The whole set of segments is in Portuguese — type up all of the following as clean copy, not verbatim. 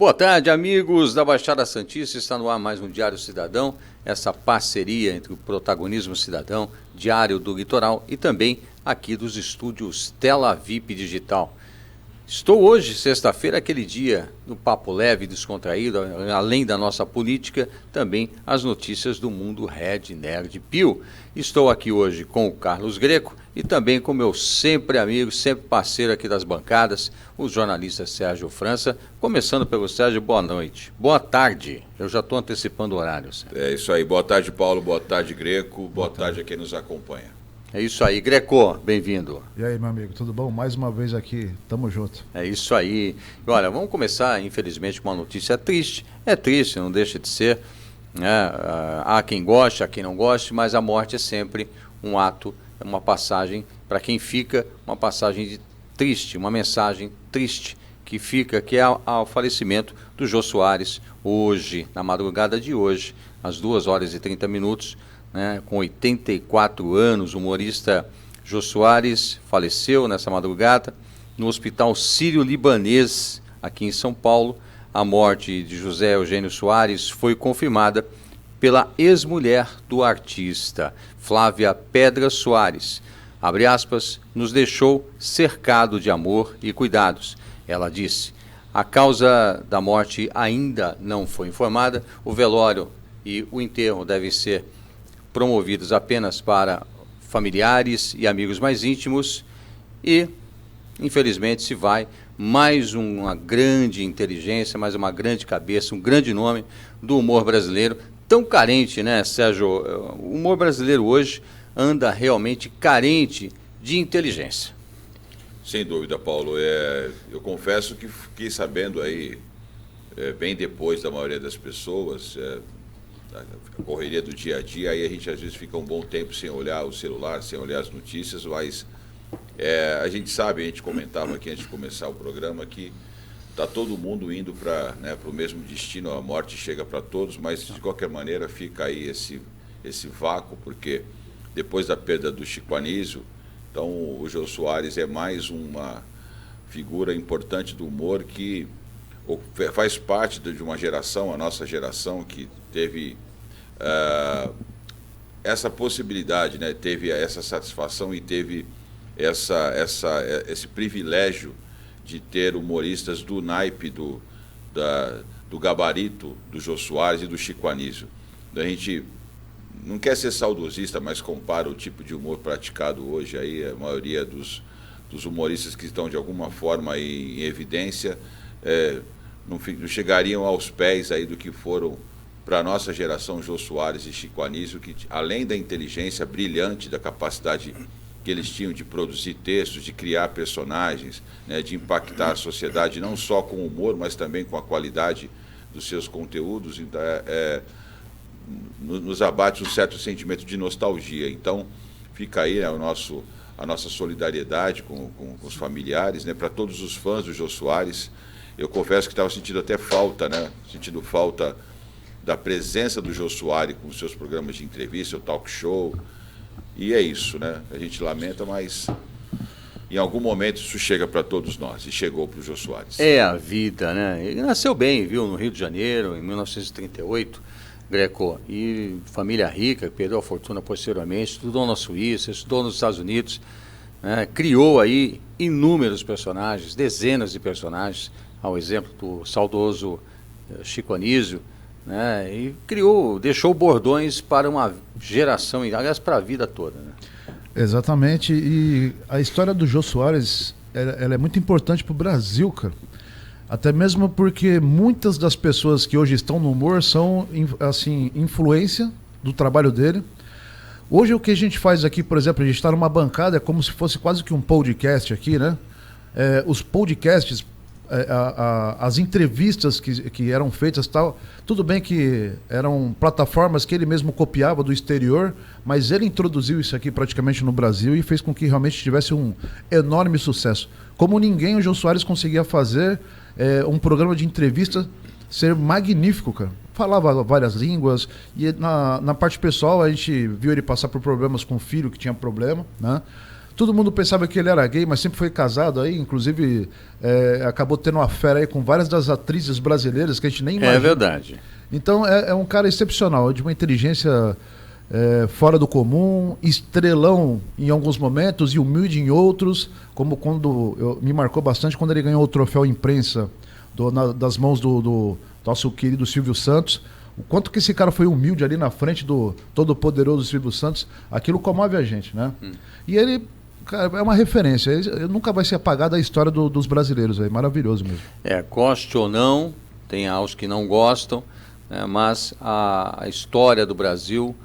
Boa tarde, amigos da Baixada Santista. Está no ar mais um Diário Cidadão, essa parceria entre o Protagonismo Cidadão, Diário do Litoral e também aqui dos estúdios Tela VIP Digital. Estou hoje, sexta-feira, aquele dia do papo leve e descontraído, além da nossa política, também as notícias do mundo Red Nerd Pio. Estou aqui hoje com o Carlos Greco e também com meu sempre amigo, sempre parceiro aqui das bancadas, o jornalista Sérgio França. Começando pelo Sérgio, boa noite. Boa tarde, eu já estou antecipando o horário. Sérgio. É isso aí, boa tarde, Paulo, boa tarde, Greco, boa tarde a quem nos acompanha. É isso aí, Greco, bem-vindo. E aí, meu amigo, tudo bom? Mais uma vez aqui, tamo junto. É isso aí. Olha, vamos começar, infelizmente, com uma notícia triste. É triste, não deixa de ser, né? Há quem goste, há quem não goste, mas a morte é sempre um ato, uma passagem, para quem fica, uma passagem triste, uma mensagem triste que fica, que é ao falecimento do Jô Soares, hoje, na madrugada de hoje, às 2h30, né, com 84 anos, o humorista Jô Soares faleceu nessa madrugada no Hospital Sírio-Libanês, aqui em São Paulo. A morte de José Eugênio Soares foi confirmada pela ex-mulher do artista, Flávia Pedra Soares. Abre aspas, nos deixou cercado de amor e cuidados. Ela disse, a causa da morte ainda não foi informada, o velório e o enterro devem ser promovidos apenas para familiares e amigos mais íntimos e, infelizmente, se vai mais uma grande inteligência, mais uma grande cabeça, um grande nome do humor brasileiro, tão carente, né, Sérgio? O humor brasileiro hoje anda realmente carente de inteligência. Sem dúvida, Paulo. Eu confesso que fiquei sabendo aí, bem depois da maioria das pessoas, a correria do dia a dia, aí a gente às vezes fica um bom tempo sem olhar o celular, sem olhar as notícias, mas a gente sabe, a gente comentava aqui antes de começar o programa, que está todo mundo indo para o mesmo destino, a morte chega para todos, mas de qualquer maneira fica aí esse vácuo, porque depois da perda do Chico Anísio, então o Jô Soares é mais uma figura importante do humor que faz parte de uma geração, a nossa geração, que teve essa possibilidade, né? Teve essa satisfação e teve esse privilégio de ter humoristas do naipe, do gabarito do Jô Soares e do Chico Anísio. A gente não quer ser saudosista, mas compara o tipo de humor praticado hoje, aí a maioria dos humoristas que estão de alguma forma em evidência não chegariam aos pés aí do que foram para a nossa geração Jô Soares e Chico Anísio, que além da inteligência brilhante, da capacidade que eles tinham de produzir textos, de criar personagens, né, de impactar a sociedade, não só com o humor, mas também com a qualidade dos seus conteúdos, então, nos abate um certo sentimento de nostalgia. Então, fica aí, né, a nossa solidariedade com os familiares, né, para todos os fãs do Jô Soares. Eu confesso que estava sentindo até falta, né? Sentindo falta da presença do Jô Soares com os seus programas de entrevista, o talk show. E é isso, né? A gente lamenta, mas em algum momento isso chega para todos nós, e chegou para o Jô Soares. É a vida, né? Ele nasceu bem, viu, no Rio de Janeiro, em 1938, Greco, e família rica, perdeu a fortuna posteriormente, estudou na Suíça, estudou nos Estados Unidos, né? Criou aí inúmeros personagens, dezenas de personagens, ao exemplo do saudoso Chico Anísio, né? E deixou bordões para uma geração, aliás, para a vida toda, né? Exatamente, e a história do Jô Soares, ela é muito importante para o Brasil, cara. Até mesmo porque muitas das pessoas que hoje estão no humor são, assim, influência do trabalho dele. Hoje o que a gente faz aqui, por exemplo, a gente está numa bancada, é como se fosse quase que um podcast aqui, né? Os podcasts, as entrevistas que eram feitas, tal, tudo bem que eram plataformas que ele mesmo copiava do exterior, mas ele introduziu isso aqui praticamente no Brasil e fez com que realmente tivesse um enorme sucesso. Como ninguém, o Jô Soares conseguia fazer um programa de entrevista ser magnífico, cara. Falava várias línguas e na parte pessoal a gente viu ele passar por problemas com o filho que tinha problema, né? Todo mundo pensava que ele era gay, mas sempre foi casado aí, inclusive acabou tendo uma fera aí com várias das atrizes brasileiras que a gente nem imagina. É verdade. Então é um cara excepcional, de uma inteligência fora do comum, estrelão em alguns momentos e humilde em outros, como me marcou bastante quando ele ganhou o troféu imprensa das mãos do nosso querido Silvio Santos. O quanto que esse cara foi humilde ali na frente do todo-poderoso Silvio Santos, aquilo comove a gente, né? E ele, cara, é uma referência, ele nunca vai ser apagado da história dos brasileiros, é maravilhoso mesmo. Goste ou não, tem aos que não gostam, né, mas a história do Brasil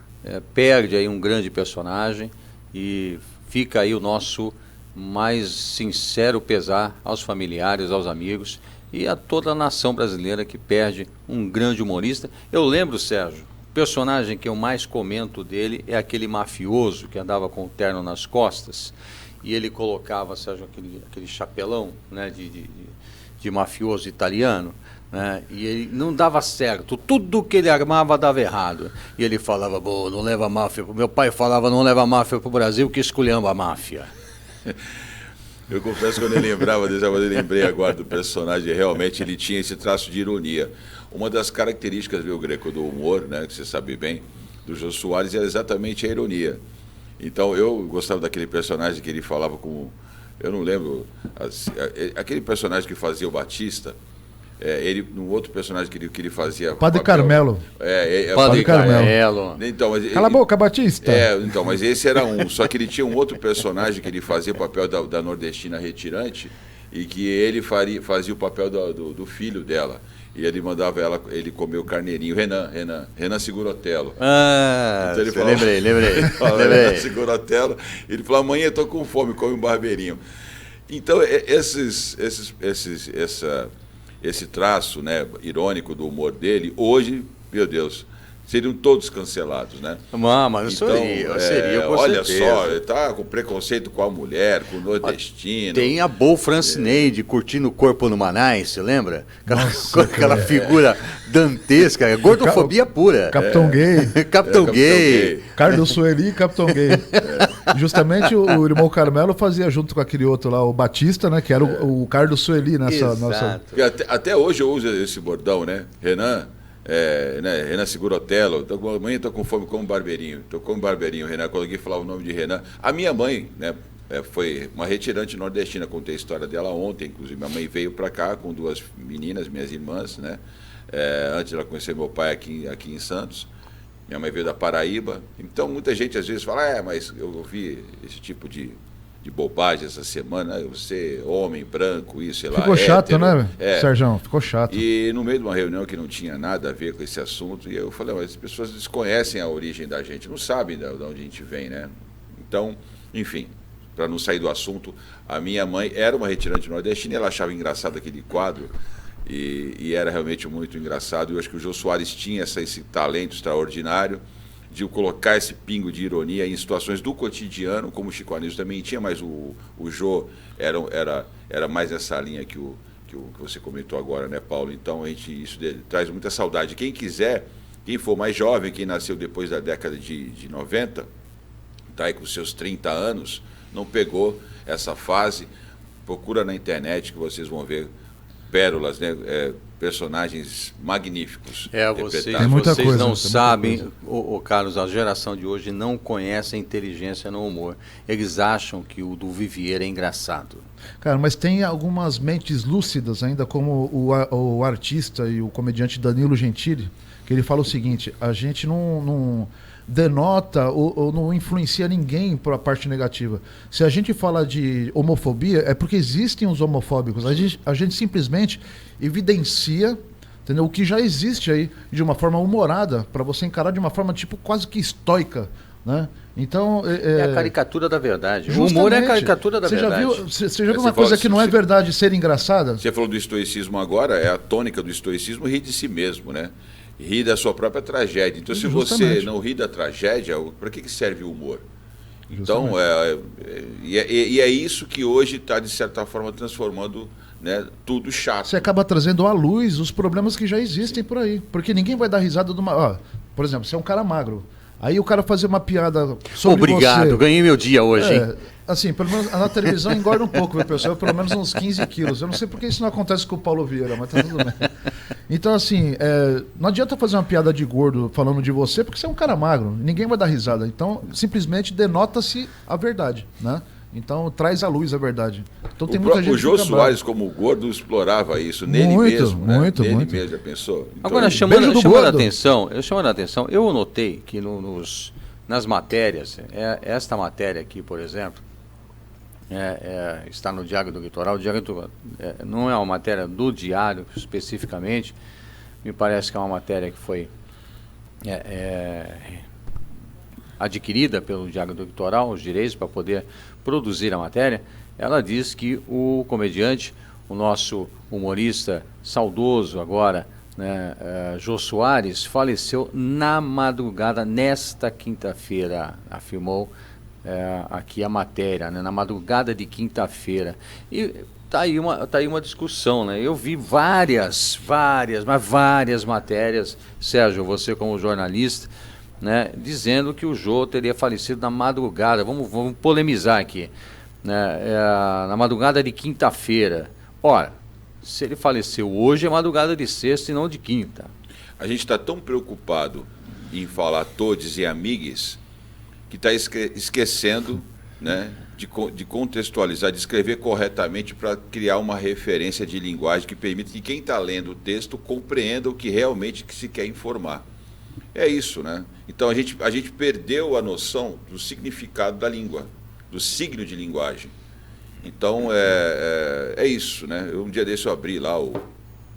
perde aí um grande personagem e fica aí o nosso mais sincero pesar aos familiares, aos amigos e a toda a nação brasileira que perde um grande humorista. Eu lembro, Sérgio, o personagem que eu mais comento dele é aquele mafioso que andava com o terno nas costas e ele colocava, Sérgio, aquele chapelão, né, de mafioso italiano, né, e ele não dava certo, tudo que ele armava dava errado. E ele falava, não leva a máfia. Meu pai falava, não leva a máfia para o Brasil, que esculhamba a máfia. Eu confesso que quando eu lembrava desse, eu lembrei agora do personagem, realmente ele tinha esse traço de ironia. Uma das características, viu, Greco, do humor, né, que você sabe bem, do Jô Soares, era exatamente a ironia. Então eu gostava daquele personagem que ele falava com... Eu não lembro... aquele personagem que fazia o Batista... no outro personagem que ele fazia... Padre Carmelo. Padre Carmelo. Então, Cala a boca, Batista. Então, mas esse era um. Só que ele tinha um outro personagem que ele fazia o papel da nordestina retirante e que ele fazia o papel do filho dela. E ele mandava ele comer o carneirinho. Renan Sigurotelo. Então ele falava, lembrei. Renan Sigurotelo. Ele falou, amanhã eu estou com fome, come um barbeirinho. Então, esse traço, né, irônico do humor dele, hoje, meu Deus, seriam todos cancelados, né? Mas então, seria com olha certeza. só, ele tá com preconceito com a mulher, com o nordestino. Tem a Bo Francineide curtindo o corpo no Manais, você lembra? Aquela figura dantesca, gordofobia pura. Capitão Gay. Capitão Gay. Carlos Sueli e Capitão Gay. Justamente o irmão Carmelo fazia junto com aquele outro lá, o Batista, né? Que era o Carlos Sueli nessa nossa... Até hoje eu uso esse bordão, né? Renan Sigurotelo, amanhã estou com fome, como barbeirinho. Estou com barbeirinho, Renan. Quando alguém falava o nome de Renan. A minha mãe, né, foi uma retirante nordestina, contei a história dela ontem, inclusive. Minha mãe veio para cá com duas meninas, minhas irmãs, né? Antes de ela conhecer meu pai aqui em Santos. Minha mãe veio da Paraíba. Então, muita gente às vezes fala, mas eu ouvi esse tipo de bobagem essa semana, você, homem, branco, isso, sei lá. Ficou chato, hétero, né, Sérgio? Ficou chato. E no meio de uma reunião que não tinha nada a ver com esse assunto, e eu falei, mas as pessoas desconhecem a origem da gente, não sabem de onde a gente vem, né? Então, enfim, para não sair do assunto, a minha mãe era uma retirante nordestina, ela achava engraçado aquele quadro, e era realmente muito engraçado. Eu acho que o Jô Soares tinha esse talento extraordinário de colocar esse pingo de ironia em situações do cotidiano, como o Chico Anísio também tinha, mas o Jô era mais essa linha que você comentou agora, né, Paulo? Então isso traz muita saudade. Quem quiser, quem for mais jovem, quem nasceu depois da década de 90, está aí com seus 30 anos, não pegou essa fase, procura na internet que vocês vão ver pérolas, né? Personagens magníficos. Vocês não sabem, Carlos, a geração de hoje não conhece a inteligência no humor. Eles acham que o do Vivier é engraçado. Cara, mas tem algumas mentes lúcidas ainda, como o artista e o comediante Danilo Gentili, que ele fala o seguinte: a gente não denota ou não influencia ninguém para a parte negativa. Se a gente fala de homofobia, é porque existem os homofóbicos. A gente simplesmente evidencia, entendeu, o que já existe aí de uma forma humorada, para você encarar de uma forma tipo quase que estoica, né? Então, é a caricatura da verdade. O humor é a caricatura da verdade. Você já viu uma coisa que não é verdade ser engraçada? Você falou do estoicismo agora, é a tônica do estoicismo rir de si mesmo, né? Rir da sua própria tragédia. Então, se você não ri da tragédia, para que serve o humor? Então, é isso que hoje está, de certa forma, transformando, né, tudo chato. Você acaba trazendo à luz os problemas que já existem por aí. Porque ninguém vai dar risada de uma... por exemplo, você é um cara magro. Aí o cara fazer uma piada sobre Obrigado, você... ganhei meu dia hoje, hein? Assim, pelo menos na televisão engorda um pouco, viu, pessoal? Pelo menos uns 15 quilos. Eu não sei porque isso não acontece com o Paulo Vieira, mas tá tudo bem. Então, assim, não adianta fazer uma piada de gordo falando de você, porque você é um cara magro. Ninguém vai dar risada. Então, simplesmente denota-se a verdade, né? Então, traz à luz a verdade. Então, tem muita gente o Jô Soares, como gordo, explorava isso nele mesmo, né? Nele mesmo, já pensou? Então, agora, chamando a atenção, eu notei que nas matérias, esta matéria aqui, por exemplo, está no Diário do Litoral. O Diário não é uma matéria do Diário especificamente, me parece que é uma matéria que foi adquirida pelo Diário do Litoral, os direitos para poder produzir a matéria. Ela diz que o comediante, o nosso humorista saudoso agora, né, Jô Soares, faleceu na madrugada, nesta quinta-feira, afirmou aqui a matéria, né, na madrugada de quinta-feira. E tá aí uma discussão, né? Eu vi várias matérias, Sérgio, você como jornalista, né, dizendo que o Jô teria falecido na madrugada. Vamos polemizar aqui, né, na madrugada de quinta-feira. Ora, se ele faleceu hoje, é madrugada de sexta e não de quinta. A gente está tão preocupado em falar todes e amigues que está esquecendo, né, de contextualizar, de escrever corretamente para criar uma referência de linguagem que permita que quem está lendo o texto compreenda o que realmente se quer informar. É isso, né? Então a gente perdeu a noção do significado da língua, do signo de linguagem. Então é isso, né? Um dia desse eu abri lá o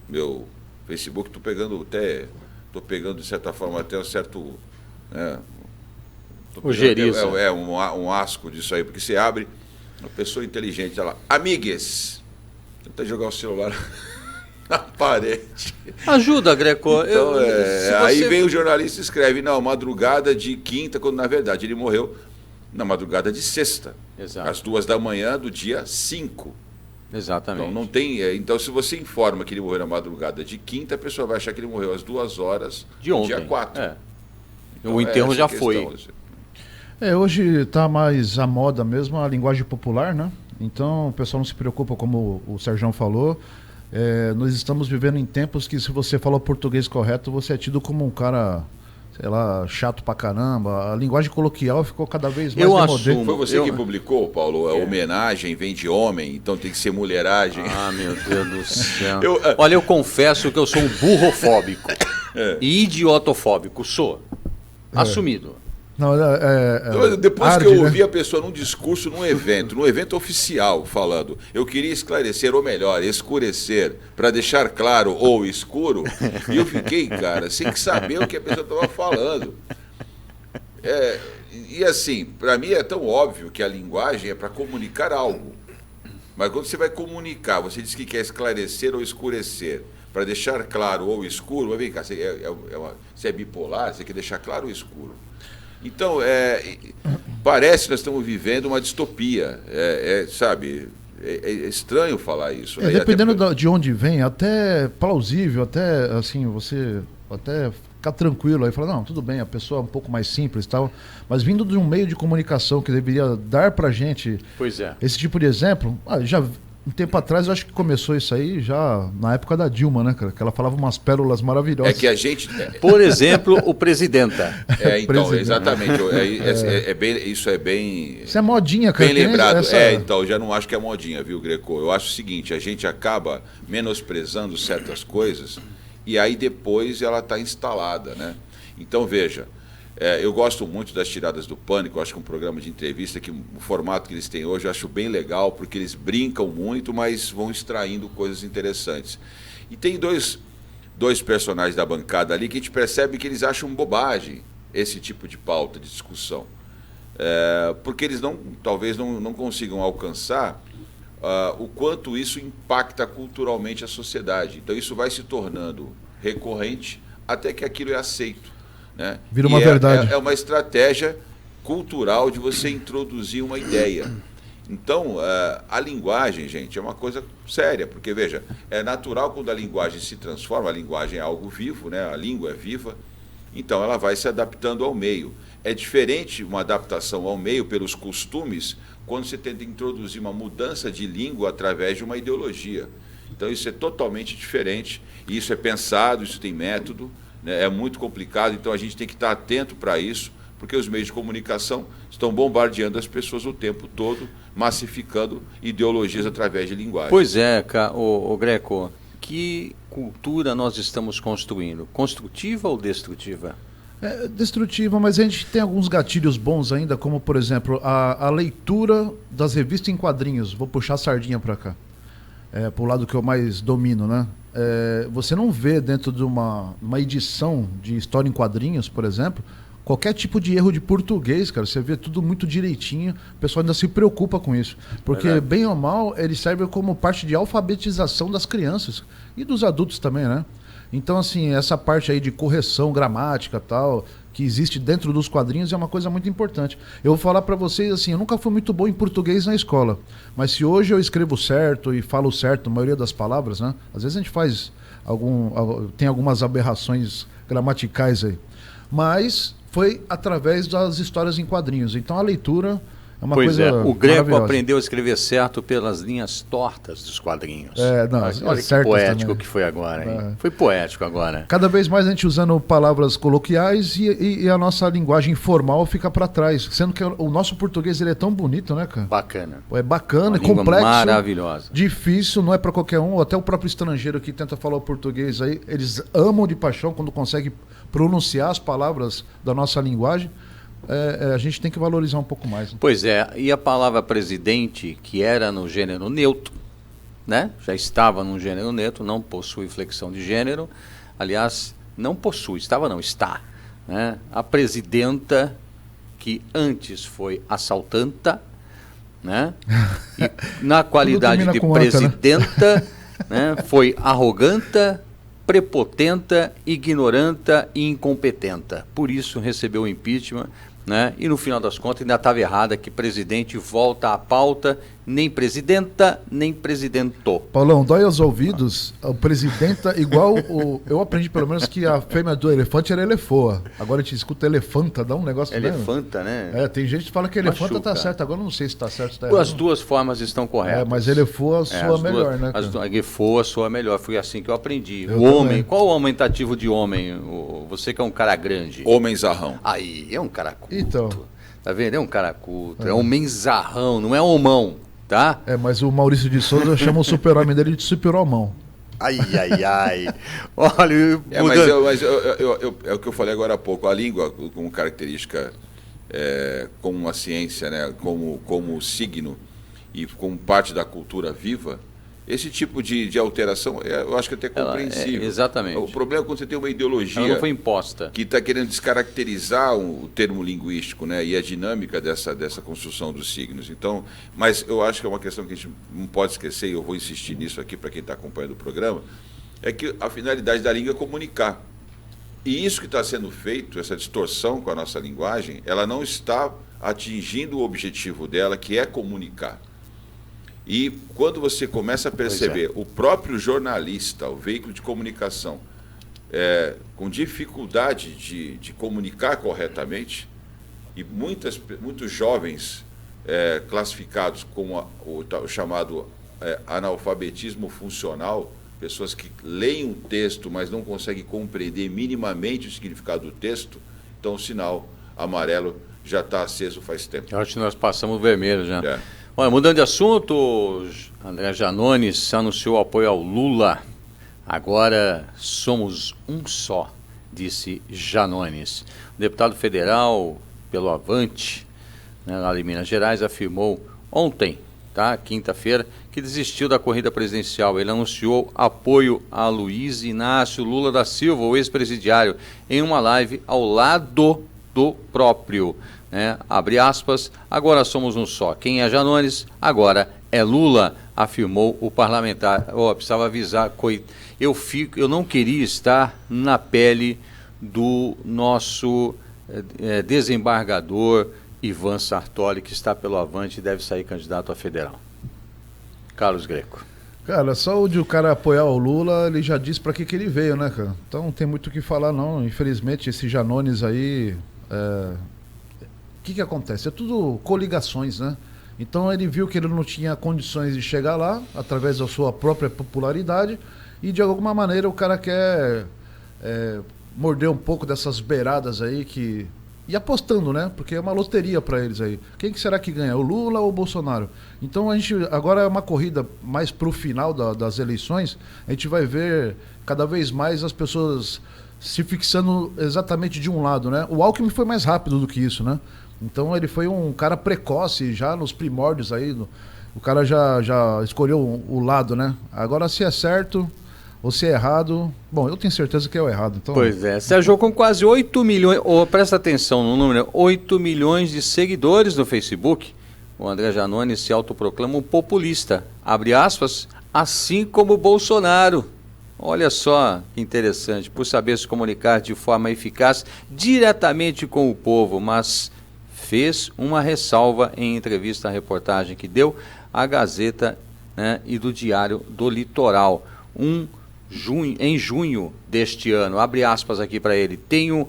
meu Facebook, estou pegando de certa forma até um certo, né, o geriza. Um asco disso aí, porque você abre, uma pessoa inteligente, ela, amigues, tenta jogar o celular na parede. Ajuda, Greco. Então, aí vem o jornalista e escreve, não, madrugada de quinta, quando na verdade ele morreu na madrugada de sexta. Exato. Às 2h do dia 5. Exatamente. Então, não tem, então, se você informa que ele morreu na madrugada de quinta, a pessoa vai achar que ele morreu às 2h de ontem. Dia 4. Então, o enterro já foi. Hoje está mais à moda mesmo a linguagem popular, né? Então o pessoal não se preocupa, como o Sérgio falou. Nós estamos vivendo em tempos que, se você fala o português correto, você é tido como um cara, sei lá, chato pra caramba. A linguagem coloquial ficou cada vez mais demodê. Foi você que publicou, Paulo? A homenagem vem de homem, então tem que ser mulheragem. Ah, meu Deus do céu. Olha, eu confesso que eu sou um burrofóbico e idiotofóbico. Sou. Assumido. Não, depois que eu ouvi a pessoa num discurso, num evento oficial, falando, eu queria esclarecer, ou melhor, escurecer, para deixar claro ou escuro, e eu fiquei, cara, sem saber o que a pessoa estava falando. E assim, para mim é tão óbvio que a linguagem é para comunicar algo. Mas quando você vai comunicar, você diz que quer esclarecer ou escurecer, para deixar claro ou escuro, mas vem cá, você é bipolar, você quer deixar claro ou escuro? Então, parece que nós estamos vivendo uma distopia, sabe? É estranho falar isso. Né? Dependendo de onde vem, até plausível, até assim, você até ficar tranquilo aí, falar, não, tudo bem, a pessoa é um pouco mais simples e tal, mas vindo de um meio de comunicação que deveria dar pra gente esse tipo de exemplo, já um tempo atrás eu acho que começou isso aí já na época da Dilma, né, cara? Que ela falava umas pérolas maravilhosas. É que a gente... Por exemplo, o presidenta. Então, exatamente. Isso é bem... Isso é modinha, cara. Bem lembrado. Então, eu já não acho que é modinha, viu, Greco? Eu acho o seguinte, a gente acaba menosprezando certas coisas e aí depois ela está instalada, né? Então, veja... eu gosto muito das tiradas do Pânico, eu acho que um programa de entrevista, que o formato que eles têm hoje, eu acho bem legal, porque eles brincam muito, mas vão extraindo coisas interessantes. E tem dois personagens da bancada ali que a gente percebe que eles acham bobagem esse tipo de pauta, de discussão. Porque eles talvez não consigam alcançar o quanto isso impacta culturalmente a sociedade. Então isso vai se tornando recorrente até que aquilo é aceito. Né? Vira uma verdade. É uma estratégia cultural de você introduzir uma ideia. Então, a linguagem, gente, é uma coisa séria, porque, veja, é natural quando a linguagem se transforma, a linguagem é algo vivo, né? A língua é viva, então ela vai se adaptando ao meio. É diferente uma adaptação ao meio pelos costumes quando você tenta introduzir uma mudança de língua através de uma ideologia. Então isso é totalmente diferente, isso é pensado, isso tem método, né? É muito complicado, então a gente tem que estar atento para isso, porque os meios de comunicação estão bombardeando as pessoas o tempo todo, massificando ideologias através de linguagem. Pois é, o Greco, que cultura nós estamos construindo? Construtiva ou destrutiva? É destrutiva, mas a gente tem alguns gatilhos bons ainda, como, por exemplo, a leitura das revistas em quadrinhos. Vou puxar a sardinha para cá, para o lado que eu mais domino, né? Você não vê dentro de uma edição de história em quadrinhos, por exemplo, qualquer tipo de erro de português, cara. Você vê tudo muito direitinho, o pessoal ainda se preocupa com isso. Porque, Verdade. bem ou mal, ele serve como parte de alfabetização das crianças e dos adultos também, né? Então, assim, essa parte aí de correção gramática tal, que existe dentro dos quadrinhos é uma coisa muito importante. Eu vou falar para vocês, assim, eu nunca fui muito bom em português na escola, mas se hoje eu escrevo certo e falo certo a maioria das palavras, né? Às vezes a gente faz tem algumas aberrações gramaticais aí, mas foi através das histórias em quadrinhos. Então a leitura é uma coisa o Greco maravilhosa. aprendeu a escrever certo pelas linhas tortas dos quadrinhos. Olha que certas poético também. que foi agora, hein? Foi poético agora. Cada vez mais a gente usando palavras coloquiais e a nossa linguagem formal fica para trás. Sendo que o nosso português ele é tão bonito, né, cara? Bacana. É bacana, Uma é língua complexo. maravilhosa. Difícil, não é para qualquer um. Até o próprio estrangeiro que tenta falar o português aí, eles amam de paixão quando consegue pronunciar as palavras da nossa linguagem. A gente tem que valorizar um pouco mais. Né? Pois é, e a palavra presidente, que era no gênero neutro, né? Já estava no gênero neutro, não possui flexão de gênero. Aliás, não possui, está. Né? A presidenta, que antes foi assaltanta, né? E na qualidade de presidenta, né? Foi arroganta, prepotenta, ignoranta e incompetenta. Por isso recebeu o impeachment, né? E no final das contas ainda estava errada que presidente volta à pauta, nem presidenta, nem presidentou. Paulão, dói aos ouvidos, o presidenta igual eu aprendi pelo menos que a fêmea do elefante era elefoa. Agora a gente escuta elefanta, dá um negócio... Elefanta, né? Tem gente que fala que elefanta Machuca. Tá certo, agora eu não sei se tá certo ou tá errado. As duas formas estão corretas. Mas elefoa soa melhor, né? A elefoa soa melhor, foi assim que eu aprendi. Eu o homem, também. qual o aumentativo de homem? Você que é um cara grande. Homenzarrão. Aí, é um cara culto. Então. Tá vendo? É um cara culto, é um menzarrão, não é homão, tá? Mas o Maurício de Souza chama o super-homem dele de super-homão. Ai. Olha, Mas é o que eu falei agora há pouco. A língua, como característica, como uma ciência, né, como signo e como parte da cultura viva, esse tipo de alteração, eu acho que até compreensível. Exatamente. O problema é quando você tem uma ideologia... Ela não foi imposta. Que está querendo descaracterizar o termo linguístico, né, e a dinâmica dessa construção dos signos. Então, mas eu acho que é uma questão que a gente não pode esquecer, e eu vou insistir nisso aqui para quem está acompanhando o programa, é que a finalidade da língua é comunicar. E isso que está sendo feito, essa distorção com a nossa linguagem, ela não está atingindo o objetivo dela, que é comunicar. E quando você começa a perceber o próprio jornalista, o veículo de comunicação, com dificuldade de comunicar corretamente, e muitos jovens classificados como o chamado analfabetismo funcional, pessoas que leem um texto, mas não conseguem compreender minimamente o significado do texto, então o sinal amarelo já está aceso faz tempo. Eu acho que nós passamos o vermelho já. Olha, mudando de assunto, André Janones anunciou apoio ao Lula. Agora somos um só, disse Janones. O deputado federal pelo Avante, né, lá de Minas Gerais, afirmou ontem, quinta-feira, que desistiu da corrida presidencial. Ele anunciou apoio a Luiz Inácio Lula da Silva, o ex-presidiário, em uma live ao lado do próprio. Abre aspas, agora somos um só. Quem é Janones, agora é Lula, afirmou o parlamentar. Precisava avisar, eu não queria estar na pele do nosso desembargador Ivan Sartori, que está pelo Avante e deve sair candidato a federal. Carlos Greco. Cara, só o de o cara apoiar o Lula, ele já disse pra que ele veio, né, cara? Então não tem muito o que falar, não. Infelizmente, esse Janones aí... O que acontece? É tudo coligações, né? Então ele viu que ele não tinha condições de chegar lá, através da sua própria popularidade, e de alguma maneira o cara quer morder um pouco dessas beiradas aí que... E apostando, né? Porque é uma loteria para eles aí. Quem que será que ganha? O Lula ou o Bolsonaro? Então a gente agora é uma corrida mais pro final das eleições. A gente vai ver cada vez mais as pessoas se fixando exatamente de um lado, né? O Alckmin foi mais rápido do que isso, né? Então ele foi um cara precoce já nos primórdios aí. O cara já escolheu o lado, né? Agora se é certo... ou se é errado, bom, eu tenho certeza que é o errado. Então... Pois é, Sérgio, com quase 8 milhões, presta atenção no número, 8 milhões de seguidores no Facebook, o André Janones se autoproclama um populista, abre aspas, assim como o Bolsonaro. Olha só que interessante, por saber se comunicar de forma eficaz diretamente com o povo, mas fez uma ressalva em entrevista à reportagem que deu à Gazeta, né, e do Diário do Litoral. Em junho deste ano, abre aspas aqui para ele, tenho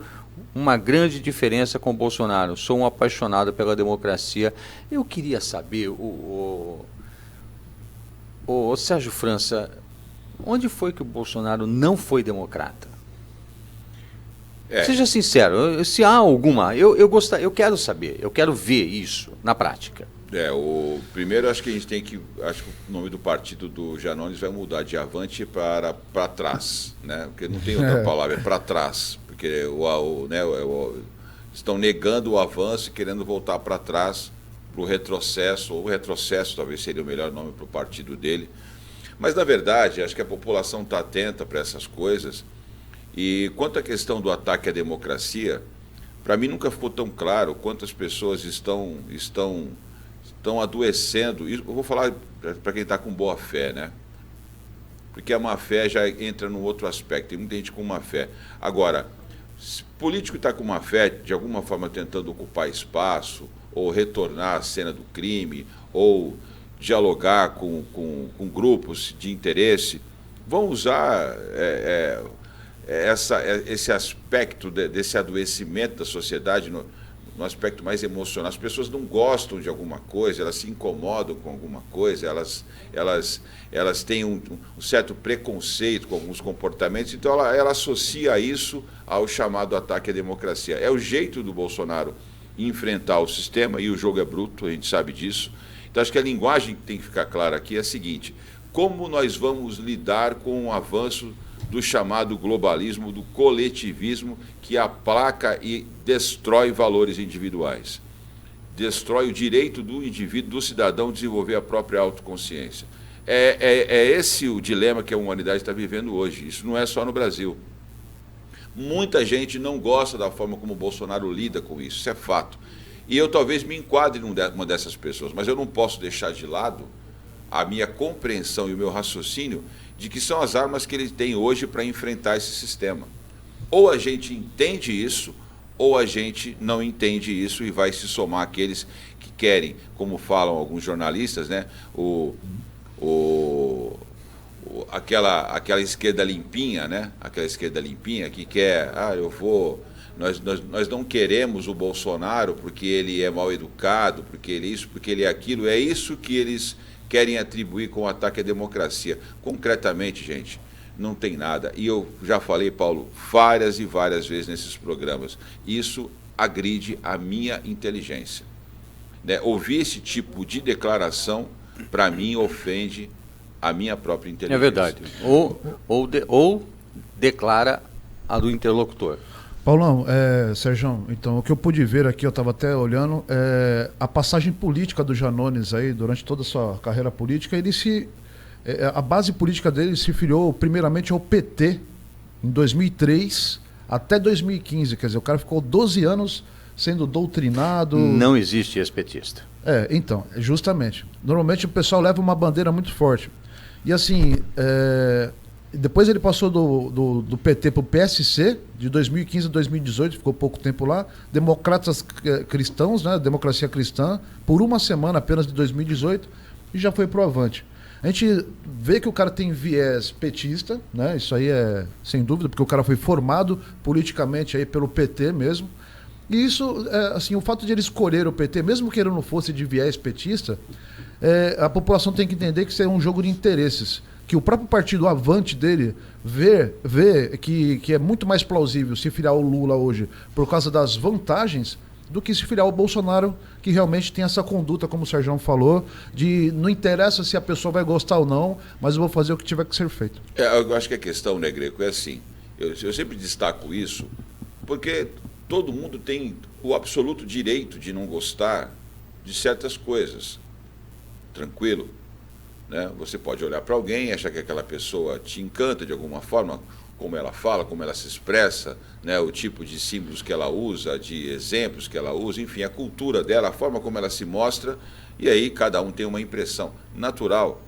uma grande diferença com o Bolsonaro, sou um apaixonado pela democracia. Eu queria saber, o Sérgio França, onde foi que o Bolsonaro não foi democrata? Seja sincero, se há alguma, eu quero saber, eu quero ver isso na prática. Primeiro acho que a gente tem que, acho que o nome do partido do Janones vai mudar de avante para trás, né? Porque não tem outra palavra, é para trás, porque estão negando o avanço e querendo voltar para trás, para o retrocesso, ou o retrocesso talvez seria o melhor nome para o partido dele. Mas na verdade, acho que a população está atenta para essas coisas, e quanto à questão do ataque à democracia, para mim nunca ficou tão claro quantas pessoas estão adoecendo. Eu vou falar para quem está com boa fé, né? Porque a má fé já entra num outro aspecto. Tem muita gente com má fé. Agora, se o político está com má fé, de alguma forma tentando ocupar espaço, ou retornar à cena do crime, ou dialogar com grupos de interesse, vão usar esse aspecto desse adoecimento da sociedade no aspecto mais emocional. As pessoas não gostam de alguma coisa, elas se incomodam com alguma coisa, elas têm um certo preconceito com alguns comportamentos, então ela associa isso ao chamado ataque à democracia. É o jeito do Bolsonaro enfrentar o sistema, e o jogo é bruto, a gente sabe disso. Então acho que a linguagem que tem que ficar clara aqui é a seguinte: como nós vamos lidar com o avanço do chamado globalismo, do coletivismo, que aplaca e destrói valores individuais, destrói o direito do indivíduo, do cidadão, desenvolver a própria autoconsciência. É esse o dilema que a humanidade está vivendo hoje. Isso não é só no Brasil. Muita gente não gosta da forma como o Bolsonaro lida com isso, isso é fato. E eu talvez me enquadre numa dessas pessoas, mas eu não posso deixar de lado a minha compreensão e o meu raciocínio de que são as armas que ele tem hoje para enfrentar esse sistema. Ou a gente entende isso, ou a gente não entende isso e vai se somar àqueles que querem, como falam alguns jornalistas, né, aquela esquerda limpinha, né, aquela esquerda limpinha que quer, nós não queremos o Bolsonaro porque ele é mal educado, porque ele é isso, porque ele é aquilo. É isso que eles querem atribuir com o ataque à democracia. Concretamente, gente, não tem nada. E eu já falei, Paulo, várias e várias vezes nesses programas, isso agride a minha inteligência. Né? Ouvir esse tipo de declaração, para mim, ofende a minha própria inteligência. É verdade. Ou declara a do interlocutor. Paulão, Sérgio, então, o que eu pude ver aqui, eu estava até olhando, a passagem política do Janones aí, durante toda a sua carreira política, a base política dele se filiou primeiramente ao PT, em 2003 até 2015, quer dizer, o cara ficou 12 anos sendo doutrinado. Não existe ex-petista. Então, justamente. Normalmente o pessoal leva uma bandeira muito forte. E assim, depois ele passou do PT para o PSC, de 2015 a 2018, ficou pouco tempo lá. Democratas Cristãos, né, Democracia Cristã, por uma semana apenas de 2018, e já foi pro Avante. A gente vê que o cara tem viés petista, né? Isso aí é sem dúvida, porque o cara foi formado politicamente aí pelo PT mesmo. E isso, assim, o fato de ele escolher o PT, mesmo que ele não fosse de viés petista, a população tem que entender que isso é um jogo de interesses. Que o próprio partido Avante dele vê que é muito mais plausível se filiar o Lula hoje por causa das vantagens do que se filiar o Bolsonaro, que realmente tem essa conduta, como o Sérgio falou, de não interessa se a pessoa vai gostar ou não, mas eu vou fazer o que tiver que ser feito. Eu acho que a questão, né, Greco, é assim, eu sempre destaco isso, porque todo mundo tem o absoluto direito de não gostar de certas coisas, tranquilo, né? Você pode olhar para alguém, achar que aquela pessoa te encanta de alguma forma, como ela fala, como ela se expressa, né, o tipo de símbolos que ela usa, de exemplos que ela usa, enfim, a cultura dela, a forma como ela se mostra, e aí cada um tem uma impressão natural.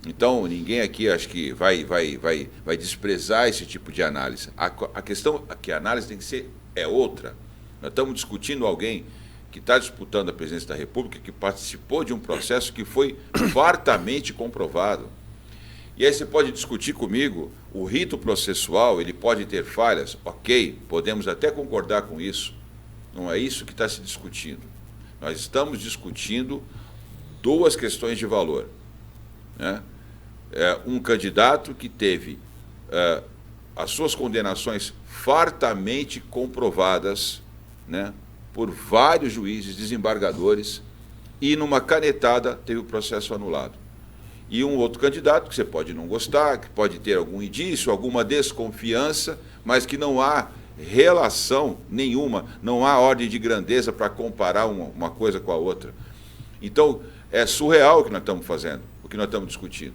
Então, ninguém aqui acho que vai desprezar esse tipo de análise. A questão que a análise tem que ser outra. Nós estamos discutindo alguém que está disputando a presidência da República, que participou de um processo que foi fartamente comprovado. E aí você pode discutir comigo, o rito processual, ele pode ter falhas, ok, podemos até concordar com isso. Não é isso que está se discutindo. Nós estamos discutindo duas questões de valor, né? Um candidato que teve as suas condenações fartamente comprovadas, né, por vários juízes, desembargadores, e numa canetada teve o processo anulado. E um outro candidato que você pode não gostar, que pode ter algum indício, alguma desconfiança, mas que não há relação nenhuma, não há ordem de grandeza para comparar uma coisa com a outra. Então, é surreal o que nós estamos fazendo, o que nós estamos discutindo.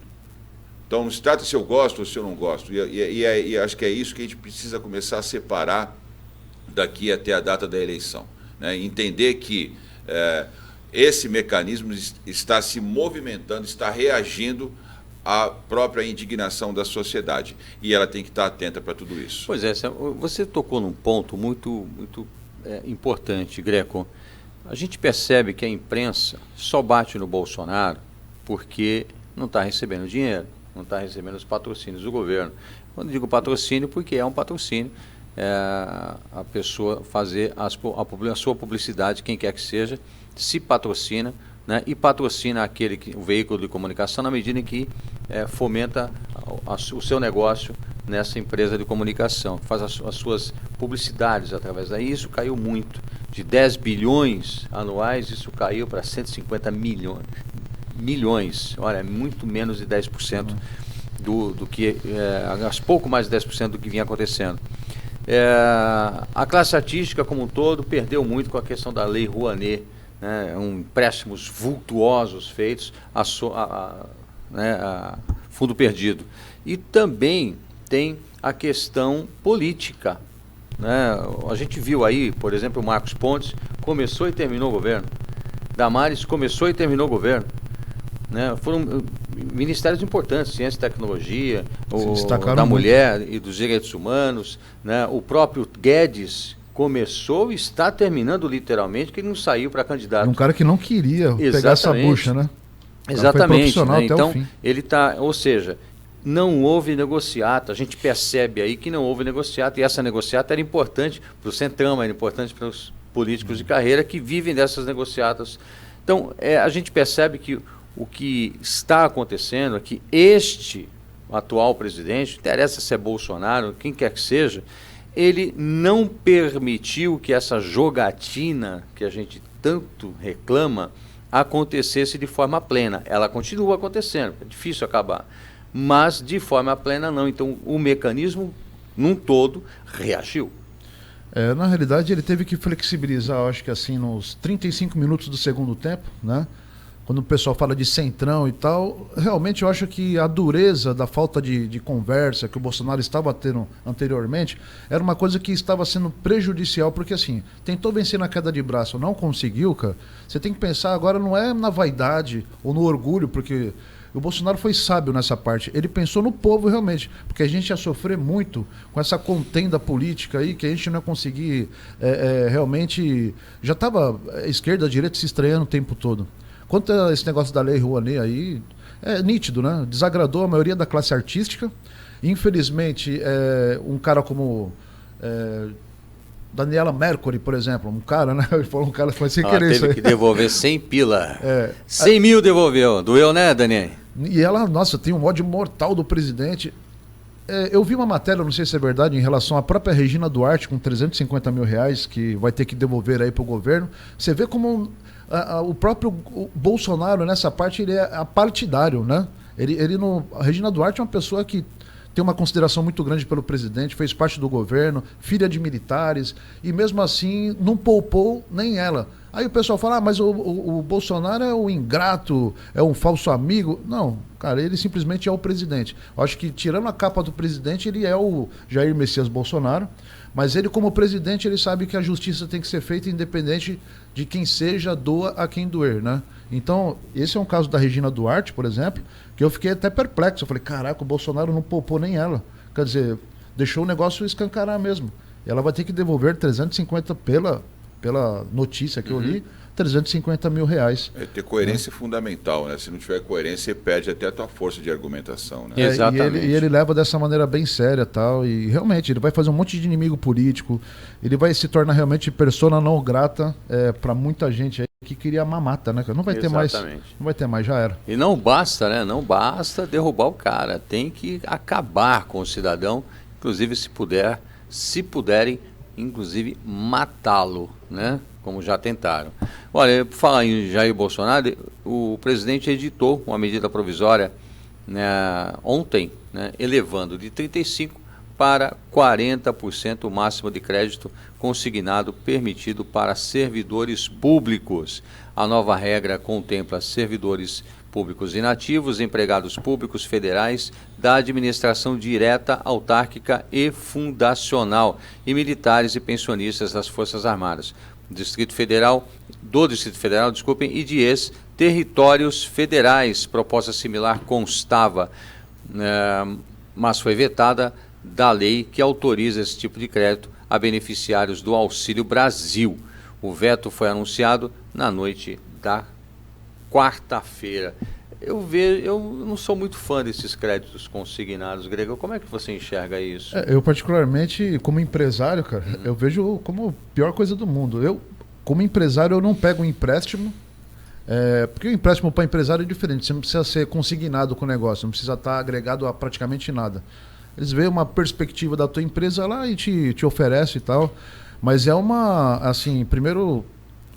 Então, não se trata se eu gosto ou se eu não gosto. E acho que é isso que a gente precisa começar a separar daqui até a data da eleição, né? Entender que esse mecanismo está se movimentando, está reagindo à própria indignação da sociedade. E ela tem que estar atenta para tudo isso. Pois é, você tocou num ponto muito importante, Greco. A gente percebe que a imprensa só bate no Bolsonaro porque não está recebendo dinheiro, não está recebendo os patrocínios do governo. Quando digo patrocínio, porque é um patrocínio, a pessoa fazer a sua publicidade, quem quer que seja, se patrocina, né, e patrocina o veículo de comunicação na medida em que fomenta o seu negócio nessa empresa de comunicação, faz as suas publicidades através daí. Isso caiu muito, de 10 bilhões anuais, isso caiu para 150 milhões, olha, muito menos de 10% do que, pouco mais de 10% do que vinha acontecendo. A classe artística como um todo perdeu muito com a questão da Lei Rouanet, né, empréstimos vultuosos feitos a fundo perdido. E também tem a questão política, né? A gente viu aí, por exemplo, o Marcos Pontes começou e terminou o governo, Damares começou e terminou o governo, né? Foram ministérios importantes, ciência e tecnologia, da mulher e dos direitos humanos, né? O próprio Guedes começou e está terminando literalmente, que ele não saiu para candidato. Um cara que não queria pegar essa bucha, né? Exatamente, né? Então ele está, ou seja, não houve negociata. A gente percebe aí que não houve negociata, e essa negociata era importante para o Centrão, era importante para os políticos de carreira que vivem dessas negociatas. Então, a gente percebe que o que está acontecendo é que este atual presidente, interessa se é Bolsonaro, quem quer que seja, ele não permitiu que essa jogatina que a gente tanto reclama acontecesse de forma plena. Ela continua acontecendo, é difícil acabar, mas de forma plena não. Então o mecanismo, num todo, reagiu. Na realidade, ele teve que flexibilizar, eu acho que assim, nos 35 minutos do segundo tempo, né? Quando o pessoal fala de centrão e tal, realmente eu acho que a dureza da falta de conversa que o Bolsonaro estava tendo anteriormente era uma coisa que estava sendo prejudicial, porque assim, tentou vencer na queda de braço, não conseguiu, cara. Você tem que pensar agora, não é na vaidade ou no orgulho, porque o Bolsonaro foi sábio nessa parte. Ele pensou no povo realmente, porque a gente ia sofrer muito com essa contenda política aí, que a gente não ia conseguir realmente... Já estava a esquerda, a direita se estranhando o tempo todo. Quanto a esse negócio da Lei Rouanet aí, é nítido, né? Desagradou a maioria da classe artística. Infelizmente, um cara como Daniela Mercury, por exemplo, um cara, né? Ele falou, um cara foi sem querer isso aí. Teve que devolver 100 pila. 100 mil devolveu. Doeu, né, Daniel? E ela, nossa, tem um ódio mortal do presidente. Eu vi uma matéria, não sei se é verdade, em relação à própria Regina Duarte, com 350 mil reais, que vai ter que devolver aí para o governo. Você vê como o próprio Bolsonaro, nessa parte, ele é apartidário, né? A Regina Duarte é uma pessoa que tem uma consideração muito grande pelo presidente, fez parte do governo, filha de militares, e mesmo assim não poupou nem ela. Aí o pessoal fala, mas o Bolsonaro é um ingrato, é um falso amigo. Não, cara, ele simplesmente é o presidente. Eu acho que, tirando a capa do presidente, ele é o Jair Messias Bolsonaro, mas ele, como presidente, ele sabe que a justiça tem que ser feita independente de quem seja, doa a quem doer, né? Então, esse é um caso da Regina Duarte, por exemplo, que eu fiquei até perplexo. Eu falei, caraca, o Bolsonaro não poupou nem ela. Quer dizer, deixou o negócio escancarar mesmo. Ela vai ter que devolver 350 pela notícia que eu li, 350 mil reais. Ter coerência é fundamental, né? Se não tiver coerência, você perde até a tua força de argumentação, né? Exatamente. E ele leva dessa maneira bem séria, tal, e realmente ele vai fazer um monte de inimigo político, ele vai se tornar realmente persona não grata para muita gente aí que queria mamata, né? Não vai ter mais, não vai ter mais, já era. E não basta, né? Não basta derrubar o cara, tem que acabar com o cidadão, inclusive se puderem, inclusive matá-lo, né? Como já tentaram. Olha, por falar em Jair Bolsonaro, o presidente editou uma medida provisória, né, ontem, né, elevando de 35% para 40% o máximo de crédito consignado permitido para servidores públicos. A nova regra contempla servidores públicos inativos, empregados públicos federais, da administração direta, autárquica e fundacional, e militares e pensionistas das Forças Armadas do Distrito Federal, e de ex-territórios federais. Proposta similar constava, mas foi vetada da lei que autoriza esse tipo de crédito a beneficiários do Auxílio Brasil. O veto foi anunciado na noite da quarta-feira. Eu não sou muito fã desses créditos consignados, Grego. Como é que você enxerga isso? Eu, particularmente, como empresário, cara, eu vejo como a pior coisa do mundo. Eu, como empresário, eu não pego um empréstimo, porque o empréstimo para empresário é diferente. Você não precisa ser consignado com o negócio, não precisa estar agregado a praticamente nada. Eles veem uma perspectiva da tua empresa lá e te oferece e tal. Mas é primeiro,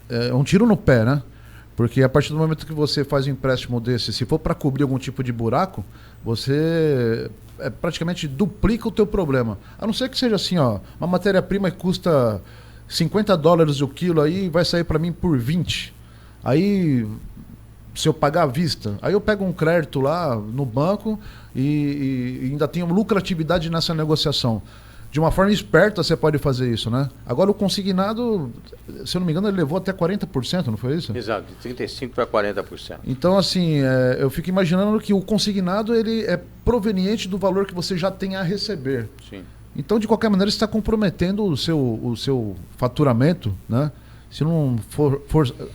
é um tiro no pé, né? Porque a partir do momento que você faz um empréstimo desse, se for para cobrir algum tipo de buraco, você praticamente duplica o teu problema. A não ser que seja assim, ó, uma matéria-prima que custa $50 o quilo, aí vai sair para mim por 20. Aí, se eu pagar à vista, aí eu pego um crédito lá no banco e ainda tenho lucratividade nessa negociação. De uma forma esperta você pode fazer isso, né? Agora o consignado, se eu não me engano, ele levou até 40%, não foi isso? Exato, de 35% para 40%. Então, assim, eu fico imaginando que o consignado ele é proveniente do valor que você já tem a receber. Sim. Então, de qualquer maneira, você está comprometendo o seu faturamento, né? Se não for...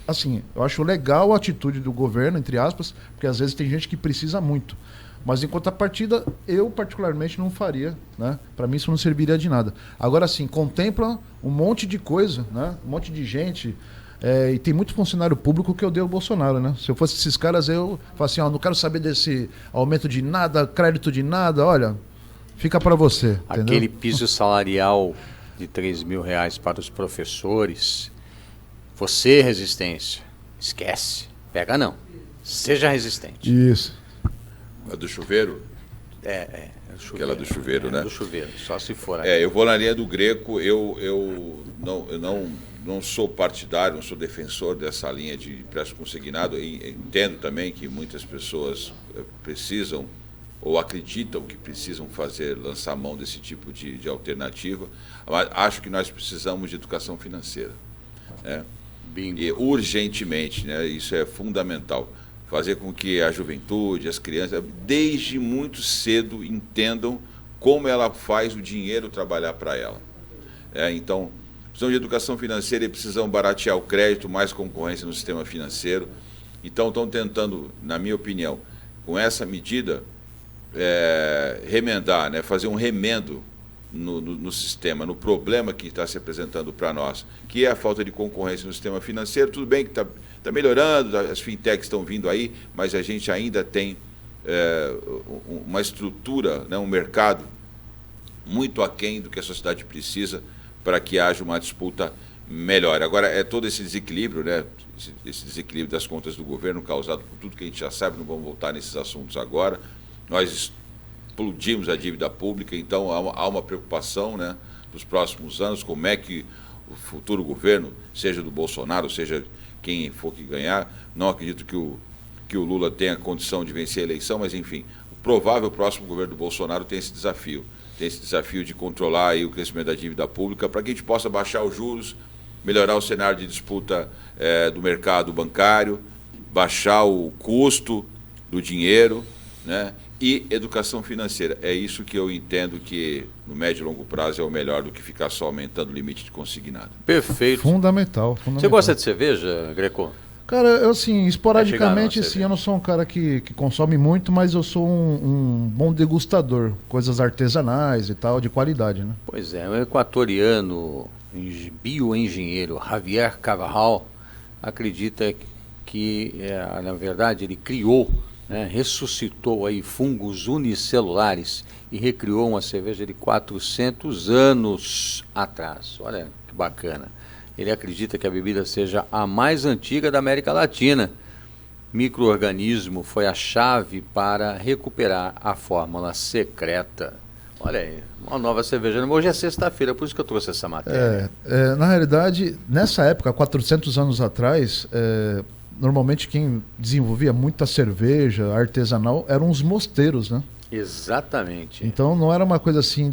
Assim, eu acho legal a atitude do governo, entre aspas, porque às vezes tem gente que precisa muito. Mas em contrapartida, eu particularmente não faria, né? Para mim isso não serviria de nada. Agora sim, contempla um monte de coisa, né? Um monte de gente, e tem muito funcionário público que odeia o Bolsonaro, né? Se eu fosse esses caras, eu falo assim, ó, não quero saber desse aumento de nada, crédito de nada, olha, fica para você. Aquele piso salarial de R$3.000 para os professores, você, resistência, esquece, pega não, seja resistente. Isso. A do chuveiro? Chuveiro, aquela do chuveiro, né? Do chuveiro, só se for. Eu vou na linha do Greco, eu não sou partidário, não sou defensor dessa linha de empréstimo consignado. E entendo também que muitas pessoas precisam ou acreditam que precisam lançar mão desse tipo de alternativa. Mas acho que nós precisamos de educação financeira, né? E urgentemente, né? Isso é fundamental. Fazer com que a juventude, as crianças, desde muito cedo, entendam como ela faz o dinheiro trabalhar para ela. Então, precisam de educação financeira e precisam baratear o crédito, mais concorrência no sistema financeiro. Então, estão tentando, na minha opinião, com essa medida, remendar, né, fazer um remendo no sistema, no problema que está se apresentando para nós, que é a falta de concorrência no sistema financeiro. Tudo bem que está melhorando, as fintechs estão vindo aí, mas a gente ainda tem uma estrutura, né, um mercado muito aquém do que a sociedade precisa para que haja uma disputa melhor. Agora, todo esse desequilíbrio, né, esse desequilíbrio das contas do governo causado por tudo que a gente já sabe, não vamos voltar nesses assuntos agora. Nós explodimos a dívida pública, então há uma preocupação, né, nos próximos anos, como é que o futuro governo, seja do Bolsonaro, seja quem for que ganhar, não acredito que o Lula tenha condição de vencer a eleição, mas, enfim, o provável próximo governo do Bolsonaro tem esse desafio de controlar aí o crescimento da dívida pública para que a gente possa baixar os juros, melhorar o cenário de disputa do mercado bancário, baixar o custo do dinheiro, né? E educação financeira. É isso que eu entendo que no médio e longo prazo é o melhor do que ficar só aumentando o limite de consignado. Perfeito. Fundamental. Você gosta de cerveja, Greco? Cara, eu assim, esporadicamente, sim, eu não sou um cara que consome muito, mas eu sou um bom degustador. Coisas artesanais e tal, de qualidade, né? Pois é, o equatoriano bioengenheiro Javier Carvajal acredita que, na verdade, ele criou, né, ressuscitou aí fungos unicelulares e recriou uma cerveja de 400 anos atrás. Olha que bacana. Ele acredita que a bebida seja a mais antiga da América Latina. Micro-organismo foi a chave para recuperar a fórmula secreta. Olha aí, uma nova cerveja. Hoje é sexta-feira, por isso que eu trouxe essa matéria. Na realidade, nessa época, 400 anos atrás, normalmente quem desenvolvia muita cerveja artesanal eram os mosteiros, né? Exatamente. Então não era uma coisa assim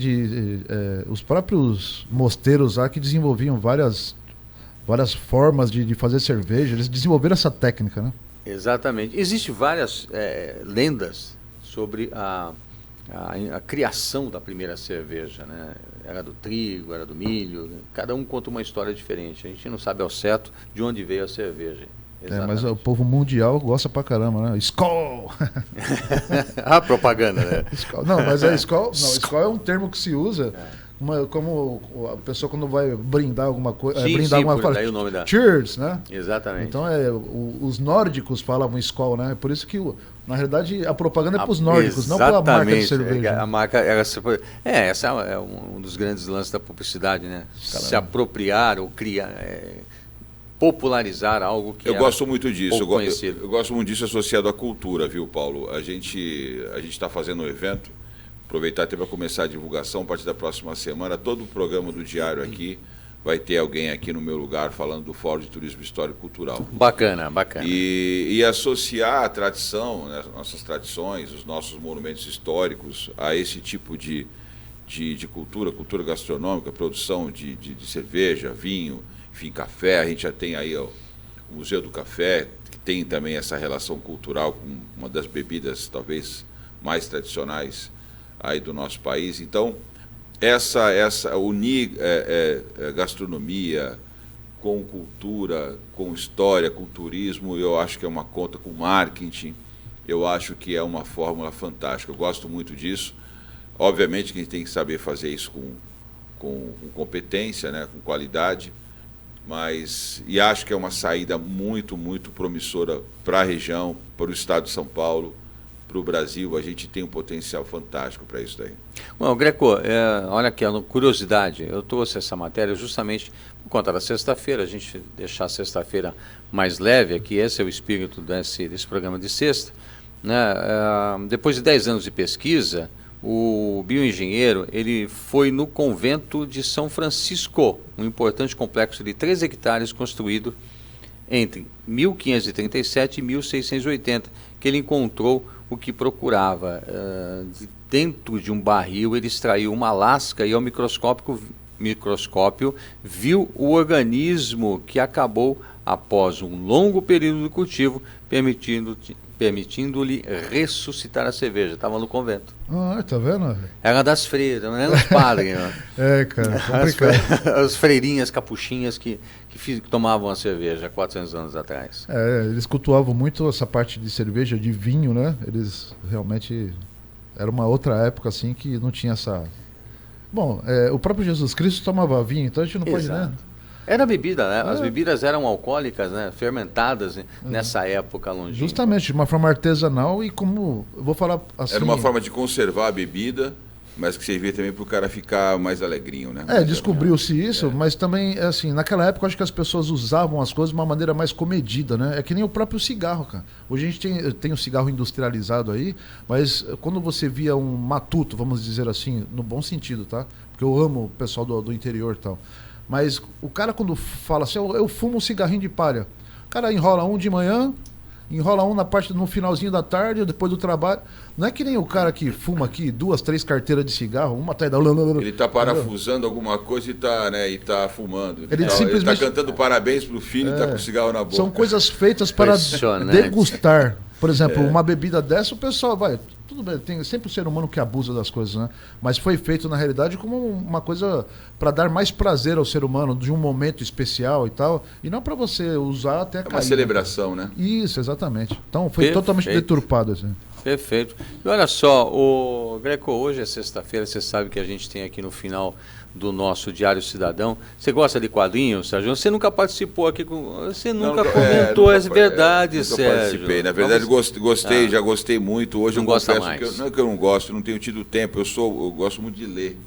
os próprios mosteiros lá que desenvolviam várias formas de fazer cerveja, eles desenvolveram essa técnica, né? Exatamente. Existem várias lendas sobre a criação da primeira cerveja, né? Era do trigo, era do milho, cada um conta uma história diferente. A gente não sabe ao certo de onde veio a cerveja. Mas o povo mundial gosta pra caramba, né? Skol! A propaganda, né? Skol. Não, mas Skol, não, Skol é um termo que se usa como a pessoa quando vai brindar alguma coisa, alguma coisa, daí o nome da... Cheers, né? Exatamente. Então os nórdicos falavam Skol, né? Por isso que na realidade a propaganda é para os nórdicos, não pela marca de cerveja. A marca essa é um dos grandes lances da publicidade, né? Caramba. Se apropriar ou criar, popularizar algo que eu gosto muito disso. Eu gosto muito disso associado à cultura, viu, Paulo? A gente está fazendo um evento. Aproveitar até para começar a divulgação, a partir da próxima semana, todo o programa do Diário aqui vai ter alguém aqui no meu lugar falando do Fórum de Turismo Histórico e Cultural. Bacana, bacana. E associar a tradição, né, nossas tradições, os nossos monumentos históricos a esse tipo de cultura gastronômica, produção de cerveja, vinho, enfim, café. A gente já tem aí o Museu do Café, que tem também essa relação cultural com uma das bebidas talvez mais tradicionais aí do nosso país. Então, unir gastronomia com cultura, com história, com turismo, eu acho que é uma conta com marketing, eu acho que é uma fórmula fantástica. Eu gosto muito disso. Obviamente que a gente tem que saber fazer isso com competência, né, com qualidade, e acho que é uma saída muito, muito promissora para a região, para o estado de São Paulo, para o Brasil. A gente tem um potencial fantástico para isso daí. Bom, Greco, olha aqui, a curiosidade, eu trouxe essa matéria justamente por conta da sexta-feira, a gente deixar a sexta-feira mais leve aqui, esse é o espírito desse programa de sexta, né? Depois de 10 anos de pesquisa, o bioengenheiro ele foi no convento de São Francisco, um importante complexo de 3 hectares construído entre 1537 e 1680, que ele encontrou o que procurava. Dentro de um barril ele extraiu uma lasca e ao microscópio viu o organismo que acabou após um longo período de cultivo, permitindo-lhe ressuscitar a cerveja. Estava no convento. Ah, tá vendo? Era das freiras, não era dos padres. Né? Cara, As, complicado. as freirinhas capuchinhas que tomavam a cerveja há 400 anos atrás. Eles cultuavam muito essa parte de cerveja, de vinho, né? Eles realmente... Era uma outra época, assim, que não tinha essa... Bom, o próprio Jesus Cristo tomava vinho, então a gente não pode, né? Era bebida, né? As bebidas eram alcoólicas, né? Fermentadas nessa época longínqua. Justamente, de uma forma artesanal e como... Eu vou falar assim... Era uma forma de conservar a bebida, mas que servia também para o cara ficar mais alegrinho, né? Descobriu-se isso, mas também, assim, naquela época eu acho que as pessoas usavam as coisas de uma maneira mais comedida, né? É que nem o próprio cigarro, cara. Hoje a gente tem o cigarro industrializado aí, mas quando você via um matuto, vamos dizer assim, no bom sentido, tá? Porque eu amo o pessoal do interior e tal. Mas o cara quando fala assim, eu fumo um cigarrinho de palha, o cara enrola um de manhã, enrola um no finalzinho da tarde, depois do trabalho. Não é que nem o cara que fuma aqui 2, 3 carteiras de cigarro, uma atrás da... Ele está parafusando alguma coisa e tá fumando. Ele simplesmente... está cantando parabéns pro filho e está com o cigarro na boca. São coisas feitas para degustar. Por exemplo, uma bebida dessa, o pessoal vai... Tudo bem, tem sempre o ser humano que abusa das coisas, né? Mas foi feito, na realidade, como uma coisa para dar mais prazer ao ser humano, de um momento especial e tal, e não para você usar até cair. É uma celebração, né? Isso, exatamente. Então, foi totalmente deturpado, assim. Perfeito. E olha só, o Greco, hoje é sexta-feira, você sabe que a gente tem aqui no final do nosso Diário Cidadão. Você gosta de quadrinhos, Sérgio? Você nunca participou aqui com... Você nunca comentou, é verdade, Sérgio. Participei. Na verdade, gostei, já gostei muito. Hoje não eu gosta confesso mais. Não é que eu não gosto, não tenho tido tempo. Eu gosto muito de ler.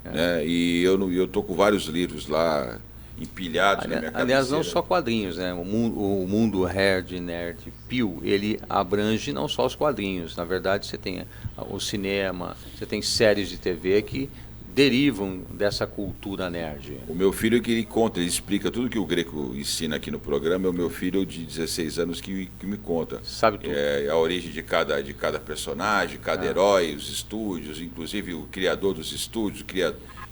Né? E eu tô com vários livros lá empilhados na minha cabeceira. Aliás, não só quadrinhos, né? O mundo Nerd Pio, ele abrange não só os quadrinhos. Na verdade, você tem o cinema, você tem séries de TV que derivam dessa cultura nerd. O meu filho que ele conta, ele explica tudo que o Greco ensina aqui no programa, é o meu filho de 16 anos que me conta. Sabe tudo. A origem de cada personagem, cada herói, os estúdios, inclusive o criador dos estúdios.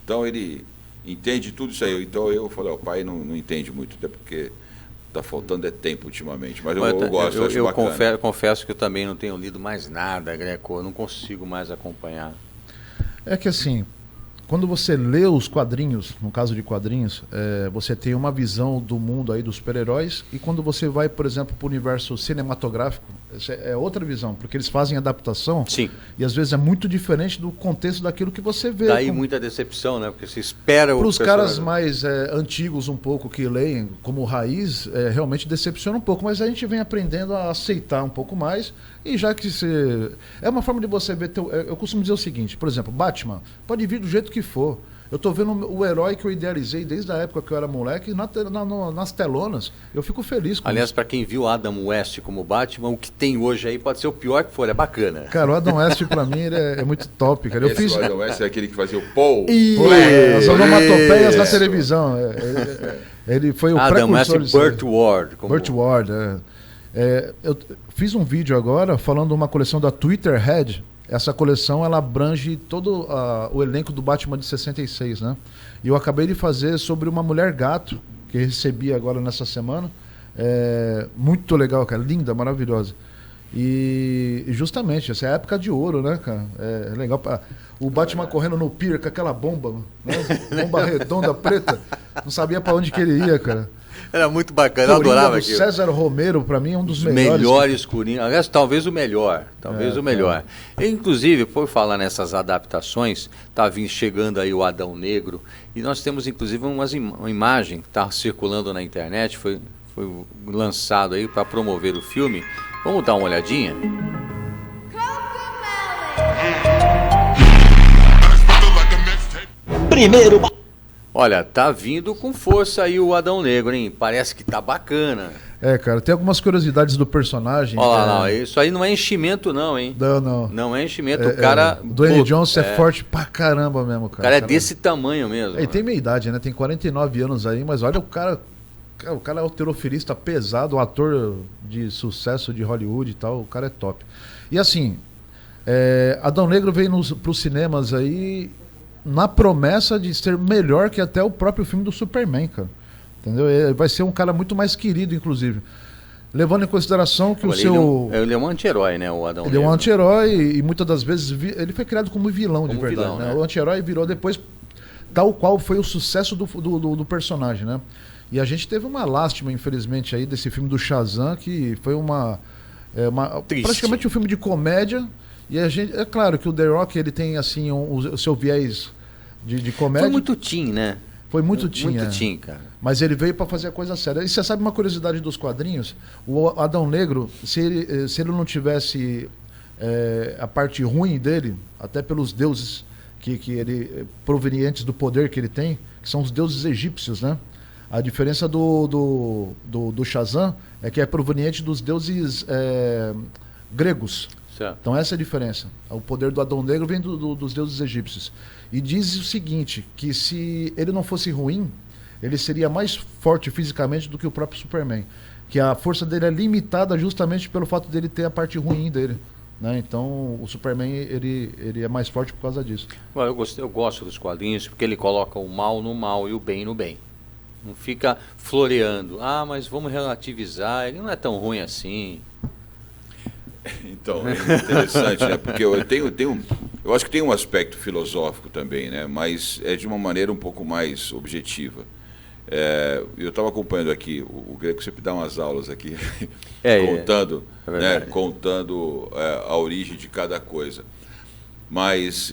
Então ele entende tudo isso aí. Então eu falei, o pai não entende muito, até porque está faltando tempo ultimamente. Mas eu gosto, acho bacana. Eu confesso que eu também não tenho lido mais nada, Greco. Eu não consigo mais acompanhar. É que assim... Quando você lê os quadrinhos, no caso de quadrinhos, você tem uma visão do mundo aí dos super-heróis, e quando você vai, por exemplo, para o universo cinematográfico, é outra visão, porque eles fazem adaptação. Sim. E às vezes é muito diferente do contexto daquilo que você vê. Daí muita decepção, né? Porque se espera o... Para os caras mais antigos um pouco que leem como raiz, realmente decepciona um pouco, mas a gente vem aprendendo a aceitar um pouco mais, e já que você... É uma forma de você ver... Eu costumo dizer o seguinte, por exemplo, Batman pode vir do jeito que for. Eu tô vendo o herói que eu idealizei desde a época que eu era moleque nas telonas. Eu fico feliz com Aliás, isso. para quem viu Adam West como Batman, o que tem hoje aí pode ser o pior que for, é bacana. Cara, o Adam West pra mim ele é muito top, cara. O Adam West é aquele que fazia o Paul. As onomatopeias na televisão. Ele foi o Adam West e precursor. Burt Ward. Burt Ward, eu fiz um vídeo agora falando de uma coleção da Twitter Head. Essa coleção ela abrange todo o elenco do Batman de 66, né? E eu acabei de fazer sobre uma mulher gato, que eu recebi agora nessa semana. Muito legal, cara. Linda, maravilhosa. E justamente, essa é a época de ouro, né, cara? É legal. O Batman correndo no pier com aquela bomba, né? Bomba redonda, preta. Não sabia pra onde que ele ia, cara. Era muito bacana, eu adorava aquilo. César Romero, pra mim, é um dos melhores Coringa. Aliás, talvez o melhor. Inclusive, por falar nessas adaptações, tá chegando aí o Adão Negro, e nós temos, inclusive, uma imagem que está circulando na internet, foi lançado aí para promover o filme. Vamos dar uma olhadinha? Primeiro... Olha, tá vindo com força aí o Adão Negro, hein? Parece que tá bacana. Cara, tem algumas curiosidades do personagem. Olha lá, isso aí não é enchimento não, hein? Não. Não é enchimento, o cara... Dwayne Johnson é forte pra caramba mesmo, cara. O cara é desse tamanho mesmo. Ele tem meia idade, né? Tem 49 anos aí, mas olha o cara é halterofilista pesado, um ator de sucesso de Hollywood e tal, o cara é top. E assim, Adão Negro veio pros cinemas aí... na promessa de ser melhor que até o próprio filme do Superman, cara. Entendeu? Vai ser um cara muito mais querido, inclusive. levando em consideração que o Ele seu... ele é um anti-herói, né, o Adão Ele é um Negro. anti-herói e muitas das vezes ele foi criado como vilão de Como verdade. vilão, Né? né? O anti-herói virou depois tal qual foi o sucesso do personagem, né? E a gente teve uma lástima, infelizmente, aí desse filme do Shazam, que foi Triste. praticamente um filme de comédia. E a gente, é claro que o The Rock ele tem assim o seu viés de comédia. Foi muito teen, né? Foi muito teen, Muito é. teen, cara. Mas ele veio para fazer a coisa séria. E você sabe uma curiosidade dos quadrinhos? O Adão Negro, se ele não tivesse a parte ruim dele, até pelos deuses que ele provenientes do poder que ele tem, que são os deuses egípcios, né? A diferença do Shazam é que é proveniente dos deuses gregos. Certo. Então essa é a diferença. O poder do Adão Negro vem dos deuses egípcios. E diz o seguinte, que se ele não fosse ruim, ele seria mais forte fisicamente do que o próprio Superman. Que a força dele é limitada justamente pelo fato dele ter a parte ruim dele. Né? Então o Superman ele é mais forte por causa disso. Eu gosto dos quadrinhos porque ele coloca o mal no mal e o bem no bem. Não fica floreando. Ah, mas vamos relativizar. Ele não é tão ruim assim. Então, é interessante, né? Porque eu acho que tem um aspecto filosófico também, né? Mas é de uma maneira um pouco mais objetiva. Eu estava acompanhando aqui, o Greco sempre dá umas aulas aqui, contando, né? Contando a origem de cada coisa. Mas,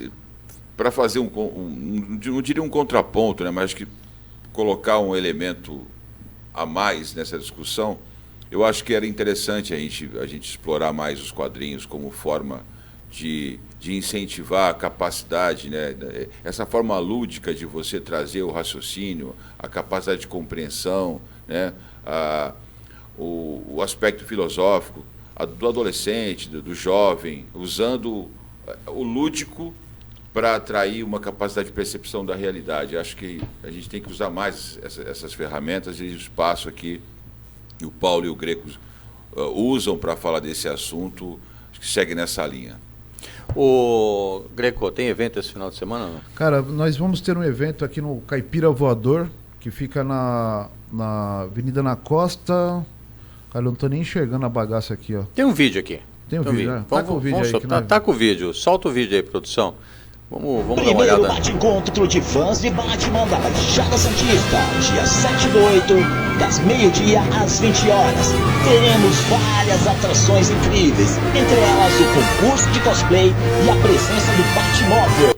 para fazer não diria um contraponto, né? Mas acho que colocar um elemento a mais nessa discussão, eu acho que era interessante a gente explorar mais os quadrinhos como forma de incentivar a capacidade, né? Essa forma lúdica de você trazer o raciocínio, a capacidade de compreensão, né? O aspecto filosófico do adolescente, do jovem, usando o lúdico para atrair uma capacidade de percepção da realidade. Acho que a gente tem que usar mais essas ferramentas, e o espaço aqui, o Paulo e o Greco usam para falar desse assunto, acho que segue nessa linha. O Greco, tem evento esse final de semana? Não? Cara, nós vamos ter um evento aqui no Caipira Voador, que fica na Avenida na Costa. Cara, eu não tô nem enxergando a bagaça aqui, ó. Tem um vídeo aqui. Tem um vídeo, né? Tá com o vídeo aí. Tá com o vídeo. Solta o vídeo aí, produção. Vamos dar uma Primeiro olhada. bate-encontro de fãs de Batman da Baixada Santista, dia 7/8, das meio-dia às 20 horas. Teremos várias atrações incríveis, entre elas o concurso de cosplay e a presença do Batmóvel.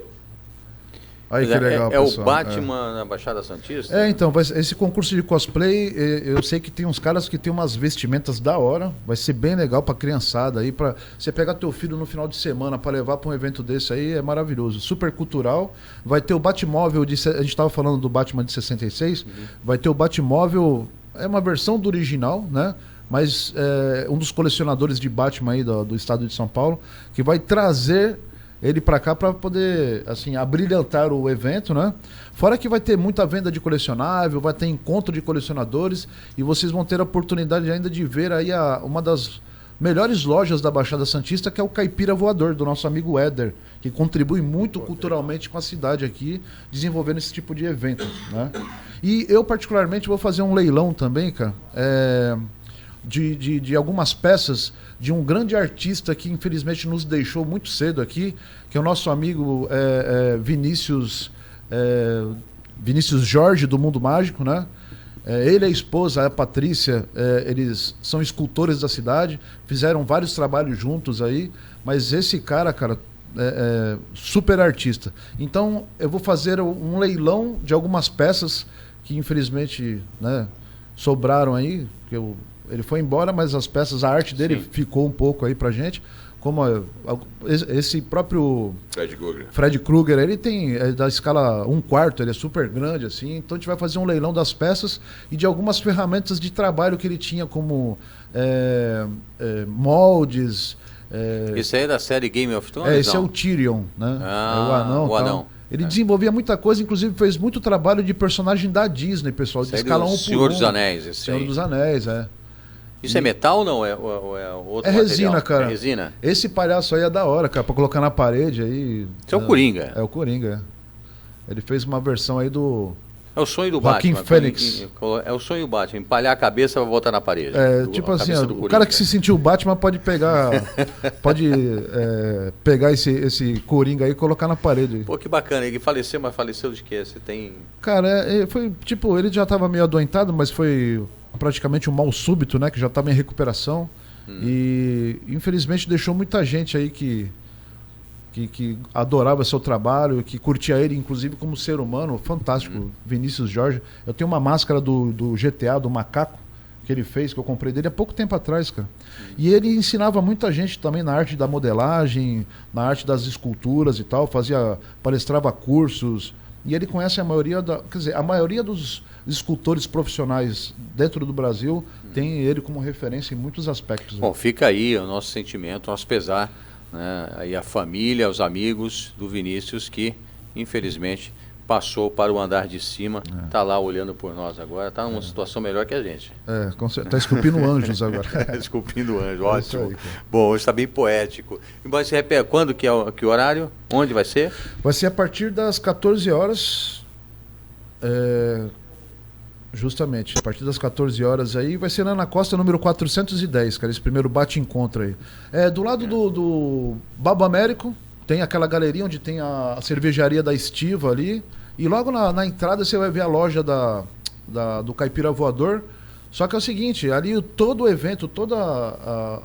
Aí que legal, é o pessoal. Batman na Baixada Santista? Então, esse concurso de cosplay, eu sei que tem uns caras que tem umas vestimentas da hora, vai ser bem legal pra criançada aí, pra você pegar teu filho no final de semana pra levar pra um evento desse aí, é maravilhoso, super cultural. Vai ter o Batmóvel, a gente tava falando do Batman de 66, vai ter o Batmóvel, é uma versão do original, né? Mas um dos colecionadores de Batman aí do estado de São Paulo, que vai trazer ele para cá para poder assim abrilhantar o evento, né? Fora que vai ter muita venda de colecionável, vai ter encontro de colecionadores e vocês vão ter a oportunidade ainda de ver aí uma das melhores lojas da Baixada Santista, que é o Caipira Voador, do nosso amigo Éder, que contribui muito culturalmente com a cidade aqui, desenvolvendo esse tipo de evento, né? E eu particularmente vou fazer um leilão também, cara, de algumas peças de um grande artista que infelizmente nos deixou muito cedo aqui, que é o nosso amigo Vinícius Jorge, do Mundo Mágico, né? Ele e a esposa, a Patrícia, eles são escultores da cidade, fizeram vários trabalhos juntos aí, mas esse cara, super artista. Então eu vou fazer um leilão de algumas peças que infelizmente, né, sobraram aí, ele foi embora, mas as peças, a arte dele ficou um pouco aí pra gente. Como esse próprio Fred Krueger, ele tem da escala 1/4, ele é super grande assim. Então a gente vai fazer um leilão das peças e de algumas ferramentas de trabalho que ele tinha, como moldes. Esse aí é da série Game of Thrones? Esse é o Tyrion, né? Ah, o anão. o anão. Ele desenvolvia muita coisa, inclusive fez muito trabalho de personagem da Disney, pessoal, de escala 1/1. Senhor dos Anéis, esse Senhor aí. dos Anéis, Isso é metal ou não? É outro É resina, material? cara. É resina? Esse palhaço aí é da hora, cara, pra colocar na parede aí. Esse é o Coringa. É o Coringa, Ele fez uma versão aí do É o sonho do Joaquim Batman. Fênix. É o sonho do Batman, empalhar a cabeça para voltar na parede. Tipo assim, cabeça ó, do o Coringa. cara que se sentiu o Batman pode pegar pegar esse Coringa aí e colocar na parede. Pô, que bacana. Ele faleceu, mas faleceu de quê? Você tem... Cara, foi tipo, ele já estava meio adoentado, mas foi praticamente um mal súbito, né? Que já estava em recuperação. E infelizmente deixou muita gente aí que adorava seu trabalho, que curtia ele, inclusive como ser humano, fantástico, Vinícius Jorge. Eu tenho uma máscara do GTA, do macaco, que ele fez, que eu comprei dele há pouco tempo atrás, cara. E ele ensinava muita gente também na arte da modelagem, na arte das esculturas e tal, palestrava cursos, e ele conhece a maioria a maioria dos escultores profissionais dentro do Brasil tem ele como referência em muitos aspectos. Bom, fica aí o nosso sentimento, o nosso pesar, né? Aí a família, os amigos do Vinícius, que infelizmente passou para o andar de cima, está lá olhando por nós agora, está numa situação melhor que a gente. Está esculpindo anjos agora. Esculpindo anjo, É isso ótimo. aí, cara. Bom, hoje está bem poético. E você repete, quando que horário? Onde vai ser? Vai ser a partir das 14 horas. Justamente, a partir das 14 horas aí, vai ser lá na Costa número 410, cara, esse primeiro bate-encontro aí. Do lado do Babo Américo, tem aquela galeria onde tem a cervejaria da Estiva ali, e logo na entrada você vai ver a loja do Caipira Voador. Só que é o seguinte, ali todo o evento,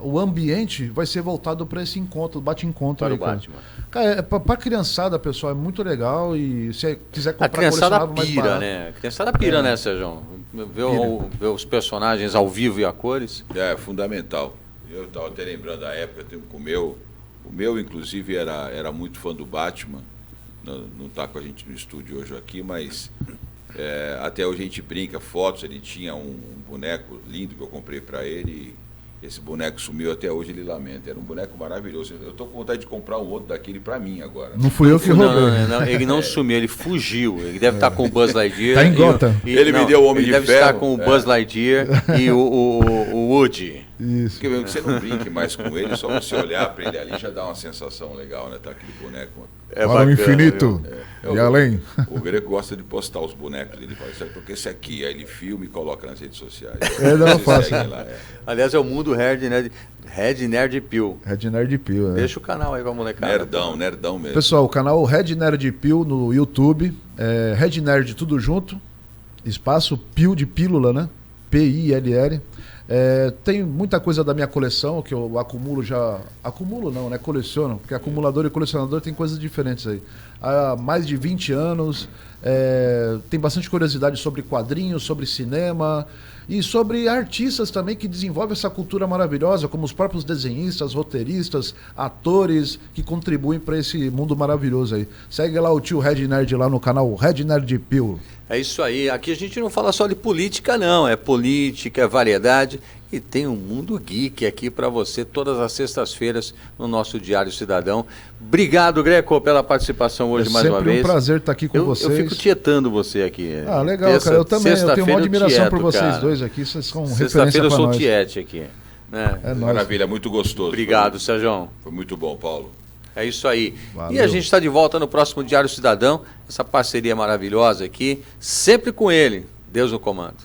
o ambiente vai ser voltado para esse encontro, bate-encontro Para aí, o cara. Batman. Cara, pra criançada, pessoal, é muito legal, e se você quiser comprar A criançada colecionável mais pira, barato, né? A criançada pira, né, Sérgio? Ver os personagens ao vivo e a cores. É fundamental. Eu estava até lembrando da época, o meu inclusive era muito fã do Batman, não está com a gente no estúdio hoje aqui, mas até hoje a gente brinca, fotos, ele tinha um boneco lindo que eu comprei para ele, e esse boneco sumiu, até hoje ele lamenta, era um boneco maravilhoso. Eu estou com vontade de comprar um outro daquele para mim agora. Não fui eu que roubei. Não, ele não sumiu, ele fugiu. Ele deve estar com o Buzz Lightyear. Tá em Gotham. Ele me deu o Homem de Ele deve Ferro. estar com o Buzz Lightyear e o Woody. Isso. Porque você não brinque mais com ele, só você olhar para ele ali já dá uma sensação legal, né? Tá aquele boneco. Para o bacana, infinito viu? e além. O Greco gosta de postar os bonecos dele, fala, "Sabe porque esse aqui", aí ele filma e coloca nas redes sociais. Não é Vocês fácil. seguem lá, Aliás, é o mundo Red Nerd Pill. Red Nerd Pill, Deixa o canal aí pra molecada. Nerdão mesmo. Pessoal, o canal Red Nerd Pill no YouTube, Red Nerd tudo junto, espaço Pill de pílula, né? P-I-L-L. Tem muita coisa da minha coleção que eu acumulo já. Acumulo não, né? Coleciono, porque acumulador e colecionador tem coisas diferentes aí. Há mais de 20 anos, tem bastante curiosidade sobre quadrinhos, sobre cinema e sobre artistas também que desenvolvem essa cultura maravilhosa, como os próprios desenhistas, roteiristas, atores que contribuem para esse mundo maravilhoso aí. Segue lá o tio Red Nerd lá no canal Red Nerd Pill. É isso aí. Aqui a gente não fala só de política, não. É política, é variedade. E tem um mundo geek aqui para você todas as sextas-feiras no nosso Diário Cidadão. Obrigado, Greco, pela participação hoje mais uma vez. É sempre um prazer estar aqui com vocês. Eu fico tietando você aqui. Legal, cara. Eu também. Eu tenho uma admiração por vocês dois aqui. Vocês são referência para nós. Sexta-feira eu sou tiete aqui. Né? Maravilha, muito gostoso. Obrigado, Sérgio. Foi muito bom, Paulo. É isso aí. Valeu. E a gente está de volta no próximo Diário Cidadão. Essa parceria maravilhosa aqui. Sempre com ele. Deus no comando.